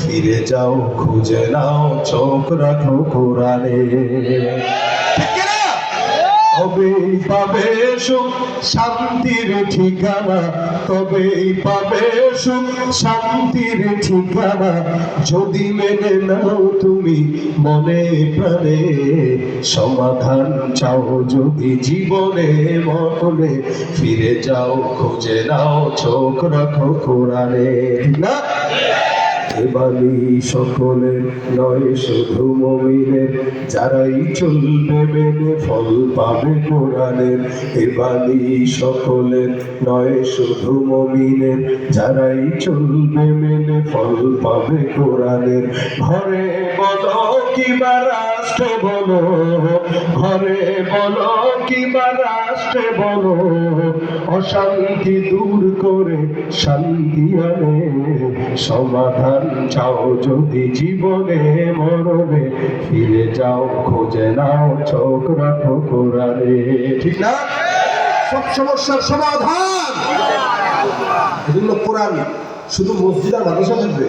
ফিরে যাও খুঁজে নাও চোখ রাখো কোরআনে তবেই পাবে সুখ শান্তির ঠিকানা তবেই পাবে সুখ শান্তির ঠিকানা যদি মেনে নাও তুমি মনে প্রাণে সমাধান চাও যদি জীবনে মনে ফিরে যাও খুঁজে নাও চোখ রাখো কোরআনে না বাণী সকলের নয় শুধু মুমিনের যারাই চলবে মেনে ফল পাবে কোরআনের এ বাণী সকলের নয় শুধু মুমিনের যারাই চলবে মেনে ফল পাবে কোরআনের ঘরে বলো কিবা রাষ্ট্রে বলো ঘরে বলো কিবা রাষ্ট্রে বলো অশান্তি দূর করে শান্তি আনে সমাধান চাও যদি জীবনে মরণে ফিরে যাও খুঁজে নাও চোখ রাখো কোরআনে ঠিক না সব সমস্যার সমাধান এজন্য কোরআন শুধু মসজিদ আর মাদ্রাসা থাকবে